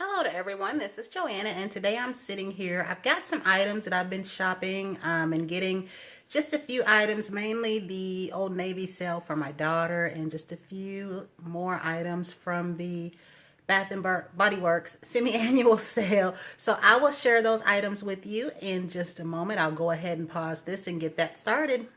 Hello to everyone, this is Joanna and today I'm sitting here. I've got some items that I've been shopping and getting just a few items, mainly the Old Navy sale for my daughter and just a few more items from the Bath and Body Works semi-annual sale. So I will share those items with you in just a moment. I'll go ahead and pause this and get that started.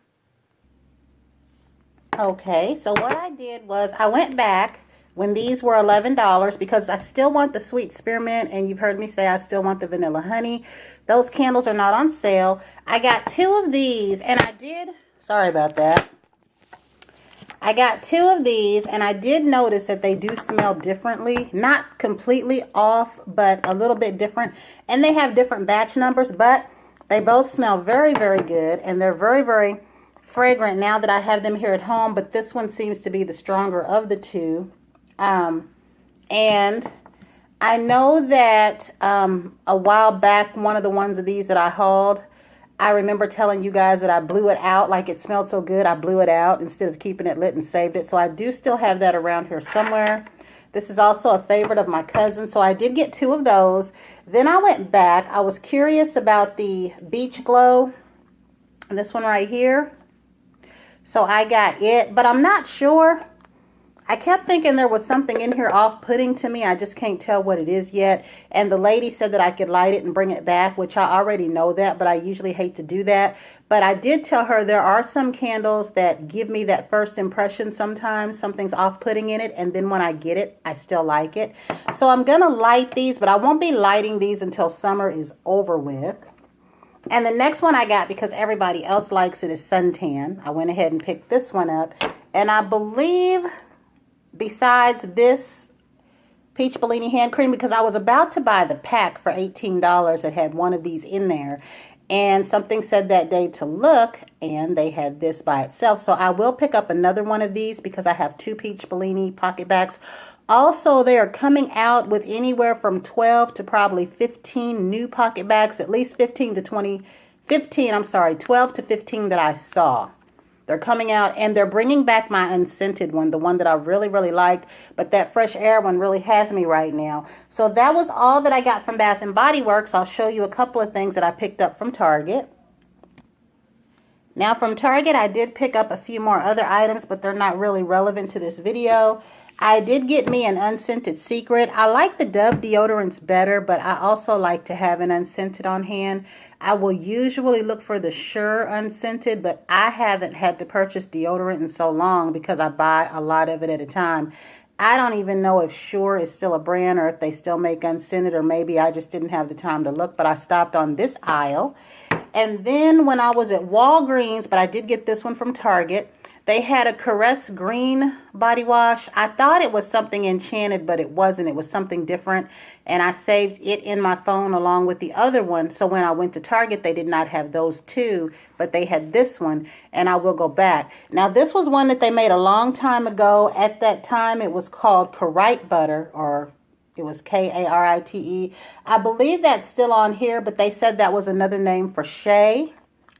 Okay, so what I did was I went back when these were $11 because I still want the sweet spearmint, and you've heard me say I still want the vanilla honey. Those candles are not on sale. I got two of these, and sorry about that. I got two of these, and I did notice that they do smell differently. Not completely off, but a little bit different. And they have different batch numbers, but they both smell very, very good, and they're very, very fragrant now that I have them here at home, but this one seems to be the stronger of the two. And I know that a while back, one of the ones of these that I hauled, I remember telling you guys that I blew it out. Like, it smelled so good, I blew it out instead of keeping it lit and saved it. So I do still have that around here somewhere. This is also a favorite of my cousin, so I did get two of those. Then I went back. I was curious about the Beach Glow, this one right here. So I got it, but I'm not sure. I kept thinking there was something in here off-putting to me. I just can't tell what it is yet. And the lady said that I could light it and bring it back, which I already know that, but I usually hate to do that. But I did tell her there are some candles that give me that first impression sometimes. Something's off-putting in it, and then when I get it, I still like it. So I'm going to light these, but I won't be lighting these until summer is over with. And the next one I got, because everybody else likes it, is suntan. I went ahead and picked this one up. And I believe, besides this Peach Bellini hand cream, because I was about to buy the pack for $18 that had one of these in there. And something said that day to look, and they had this by itself. So I will pick up another one of these because I have two Peach Bellini pocket bags. Also, they are coming out with anywhere from 12 to probably 15 new pocket bags, at least 12 to 15 that I saw. They're coming out, and they're bringing back my unscented one, the one that I really, really liked, but that fresh air one really has me right now. So that was all that I got from Bath and Body Works. I'll show you a couple of things that I picked up from Target. Now from Target, I did pick up a few more other items, but they're not really relevant to this video. I did get me an unscented Secret. I like the Dove deodorants better, but I also like to have an unscented on hand. I will usually look for the Sure unscented, but I haven't had to purchase deodorant in so long because I buy a lot of it at a time. I don't even know if Sure is still a brand or if they still make unscented, or maybe I just didn't have the time to look, but I stopped on this aisle. And then when I was at Walgreens, but I did get this one from Target, they had a Caress Green body wash. I thought it was something enchanted, but it wasn't. It was something different. And I saved it in my phone along with the other one. So when I went to Target, they did not have those two, but they had this one, and I will go back. Now, this was one that they made a long time ago. At that time, it was called Karite Butter, or it was Karite. I believe that's still on here, but they said that was another name for Shea.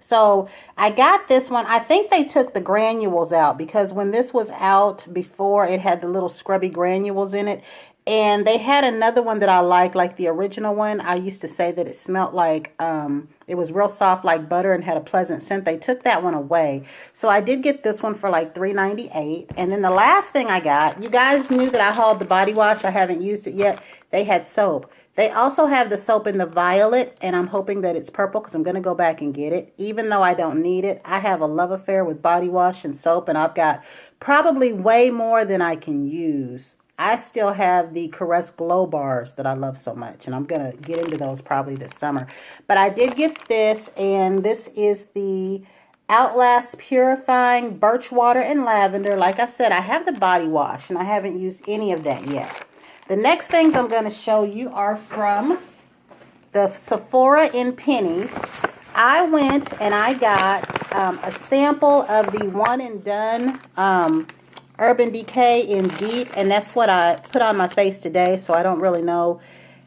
So I got this one. I think they took the granules out because when this was out before, it had the little scrubby granules in it. And they had another one that I like the original one. I used to say that it smelled like, it was real soft like butter and had a pleasant scent. They took that one away. So I did get this one for like $3.98. And then the last thing I got, you guys knew that I hauled the body wash. I haven't used it yet. They had soap. They also have the soap in the violet, and I'm hoping that it's purple because I'm going to go back and get it. Even though I don't need it, I have a love affair with body wash and soap, and I've got probably way more than I can use. I still have the Caress Glow Bars that I love so much, and I'm going to get into those probably this summer. But I did get this, and this is the Outlast Purifying Birch Water and Lavender. Like I said, I have the body wash, and I haven't used any of that yet. The next things I'm going to show you are from the Sephora in Pennies. I went and I got a sample of the One and Done Urban Decay in Deep, and that's what I put on my face today, so I don't really know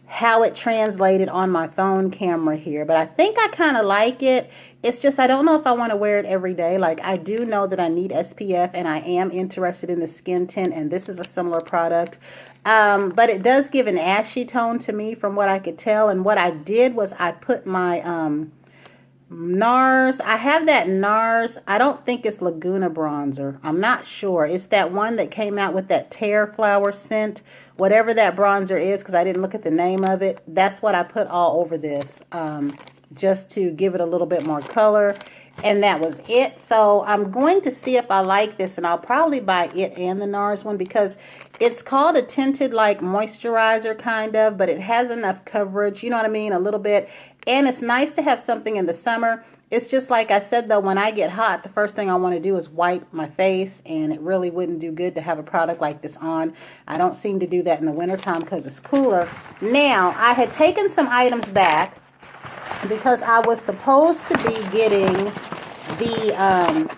how it translated on my phone camera here, but I think I kind of like it. It's just I don't know if I want to wear it every day. Like, I do know that I need SPF, and I am interested in the skin tint, and this is a similar product. But it does give an ashy tone to me from what I could tell. And what I did was I put my NARS. I have that NARS. I don't think it's Laguna bronzer. I'm not sure. It's that one that came out with that tear flower scent, whatever that bronzer is, because I didn't look at the name of it. That's what I put all over this, just to give it a little bit more color. And that was it. So I'm going to see if I like this, and I'll probably buy it and the NARS one, because it's called a tinted like moisturizer kind of, but it has enough coverage, you know what I mean, a little bit. And it's nice to have something in the summer. It's just like I said, though, when I get hot, the first thing I want to do is wipe my face, and it really wouldn't do good to have a product like this on. I don't seem to do that in the wintertime because it's cooler. Now, I had taken some items back because I was supposed to be getting the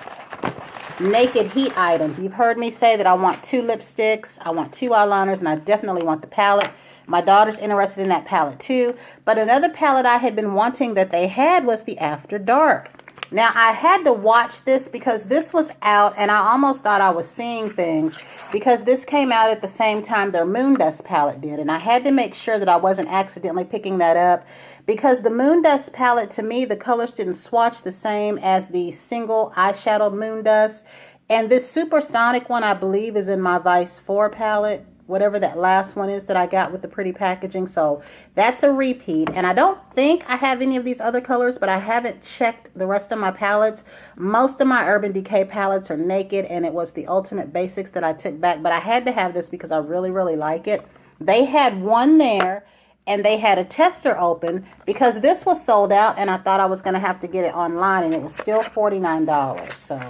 Naked Heat items. You've heard me say that I want 2 lipsticks, I want 2 eyeliners, and I definitely want the palette. My daughter's interested in that palette too. But another palette I had been wanting that they had was the After Dark. Now, I had to watch this because this was out, and I almost thought I was seeing things because this came out at the same time their Moon Dust palette did. And I had to make sure that I wasn't accidentally picking that up, because the Moon Dust palette, to me, the colors didn't swatch the same as the single eyeshadow Moon Dust. And this Supersonic one, I believe, is in my Vice 4 palette, whatever that last one is that I got with the pretty packaging. So that's a repeat. And I don't think I have any of these other colors, but I haven't checked the rest of my palettes. Most of my Urban Decay palettes are Naked, and it was the Ultimate Basics that I took back. But I had to have this because I really, really like it. They had one there, and they had a tester open because this was sold out, and I thought I was going to have to get it online, and it was still $49. So,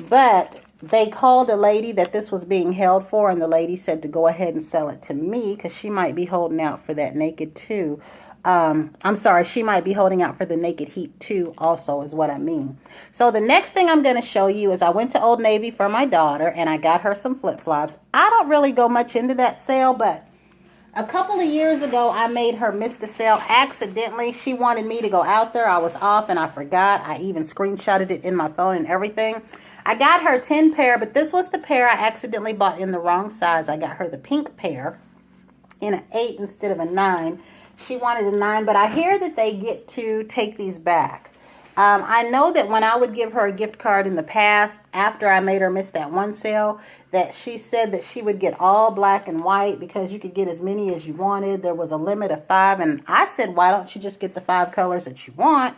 but they called a lady that this was being held for, and the lady said to go ahead and sell it to me because she might be holding out for that Naked too. I'm sorry, she might be holding out for the Naked Heat too also, is what I mean. So the next thing I'm going to show you is I went to Old Navy for my daughter, and I got her some flip-flops. I don't really go much into that sale, but a couple of years ago, I made her miss the sale accidentally. She wanted me to go out there. I was off, and I forgot. I even screenshotted it in my phone and everything. I got her 10 pair, but this was the pair I accidentally bought in the wrong size. I got her the pink pair in an 8 instead of a 9. She wanted a 9, but I hear that they get to take these back. I know that when I would give her a gift card in the past, after I made her miss that one sale, that she said that she would get all black and white because you could get as many as you wanted. There was a limit of 5, and I said, why don't you just get the 5 colors that you want,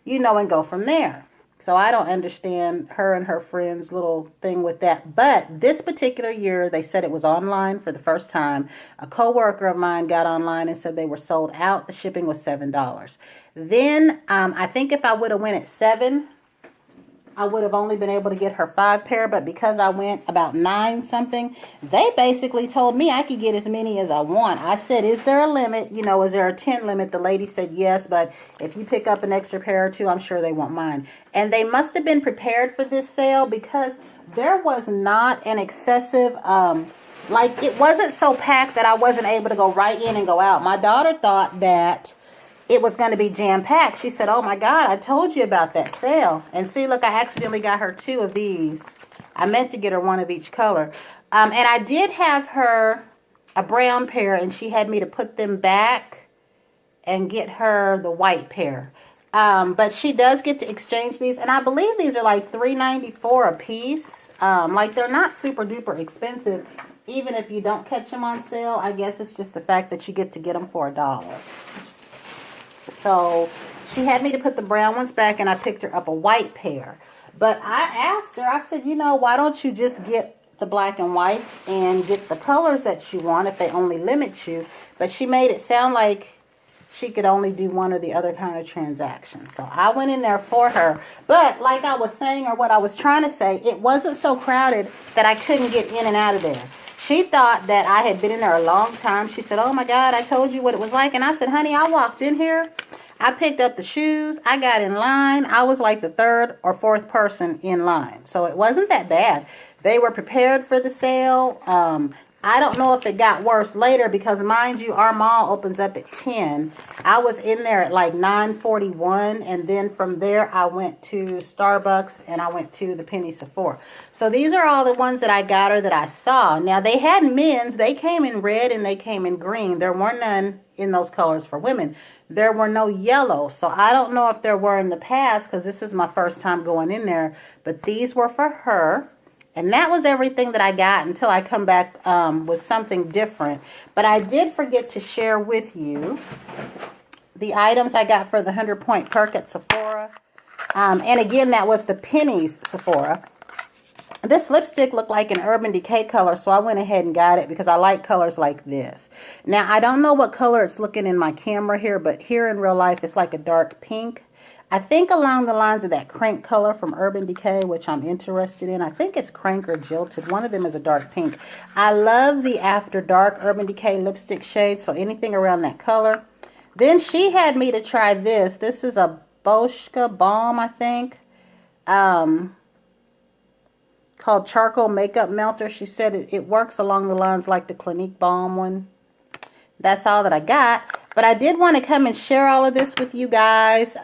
you know, and go from there. So I don't understand her and her friends' little thing with that. But this particular year, they said it was online for the first time. A coworker of mine got online and said they were sold out. The shipping was $7. Then I think if I would have went at 7, I would have only been able to get her 5 pair, but because I went about 9 something, they basically told me I could get as many as I want. I said, is there a limit? You know, is there a 10 limit? The lady said yes, but if you pick up an extra pair or 2, I'm sure they won't mind. And they must have been prepared for this sale because there was not an excessive, like it wasn't so packed that I wasn't able to go right in and go out. My daughter thought that it was going to be jam-packed. She said, oh my God, I told you about that sale. And see, look, I accidentally got her 2 of these. I meant to get her 1 of each color. And I did have her a brown pair, and she had me to put them back and get her the white pair. But she does get to exchange these. And I believe these are like $3.94 a piece. Like they're not super duper expensive. Even if you don't catch them on sale, I guess it's just the fact that you get to get them for $1. So she had me to put the brown ones back, and I picked her up a white pair. But I asked her, I said, you know, why don't you just get the black and whites and get the colors that you want if they only limit you? But she made it sound like she could only do one or the other kind of transaction. So I went in there for her. But like I was saying, or what I was trying to say, it wasn't so crowded that I couldn't get in and out of there. She thought that I had been in there a long time. She said, oh my God, I told you what it was like. And I said, honey, I walked in here. I picked up the shoes. I got in line. I was like the 3rd or 4th person in line. So it wasn't that bad. They were prepared for the sale. I don't know if it got worse later because, mind you, our mall opens up at 10. I was in there at like 9:41, and then from there I went to Starbucks and I went to the Penny Sephora. So these are all the ones that I got or that I saw. Now, they had men's. They came in red and they came in green. There were none in those colors for women. There were no yellow. So I don't know if there were in the past because this is my first time going in there. But these were for her. And that was everything that I got until I come back with something different. But I did forget to share with you the items I got for the 100-point perk at Sephora. And again, that was the Penny's Sephora. This lipstick looked like an Urban Decay color, so I went ahead and got it because I like colors like this. Now, I don't know what color it's looking in my camera here, but here in real life, it's like a dark pink. I think along the lines of that Crank color from Urban Decay, which I'm interested in. I think it's Crank or Jilted. One of them is a dark pink. I love the After Dark Urban Decay lipstick shade, so anything around that color. Then she had me to try this. This is a Boschka Balm, I think, called Charcoal Makeup Melter. She said it works along the lines like the Clinique Balm one. That's all that I got. But I did want to come and share all of this with you guys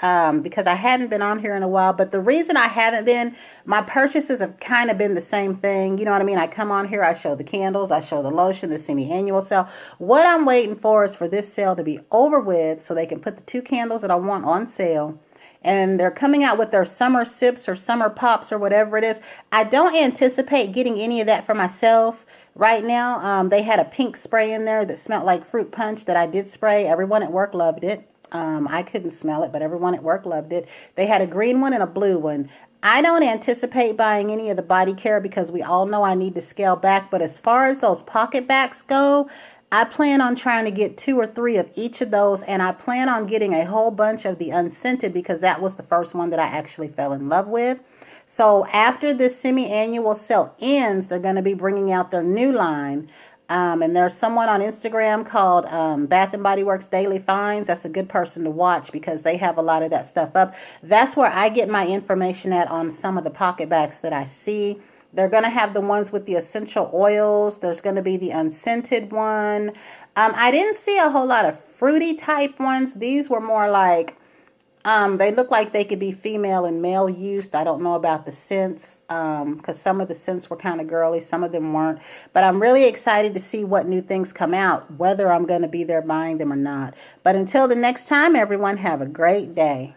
because I hadn't been on here in a while. But the reason I haven't been, my purchases have kind of been the same thing. You know what I mean? I come on here, I show the candles, I show the lotion, the semi-annual sale. What I'm waiting for is for this sale to be over with so they can put the 2 candles that I want on sale. And they're coming out with their summer sips or summer pops or whatever it is. I don't anticipate getting any of that for myself right now. They had a pink spray in there that smelled like fruit punch that I did spray. Everyone at work loved it. I couldn't smell it, but everyone at work loved it. They had a green one and a blue one. I don't anticipate buying any of the body care because we all know I need to scale back. But as far as those pocket backs go, I plan on trying to get 2 or 3 of each of those, and I plan on getting a whole bunch of the unscented because that was the first one that I actually fell in love with. So after this semi-annual sale ends, they're going to be bringing out their new line. And there's someone on Instagram called Bath & Body Works Daily Finds. That's a good person to watch because they have a lot of that stuff up. That's where I get my information at on some of the pocket backs that I see. They're going to have the ones with the essential oils. There's going to be the unscented one. I didn't see a whole lot of fruity type ones. These were more like, they look like they could be female and male used. I don't know about the scents because some of the scents were kind of girly. Some of them weren't. But I'm really excited to see what new things come out, whether I'm going to be there buying them or not. But until the next time, everyone, have a great day.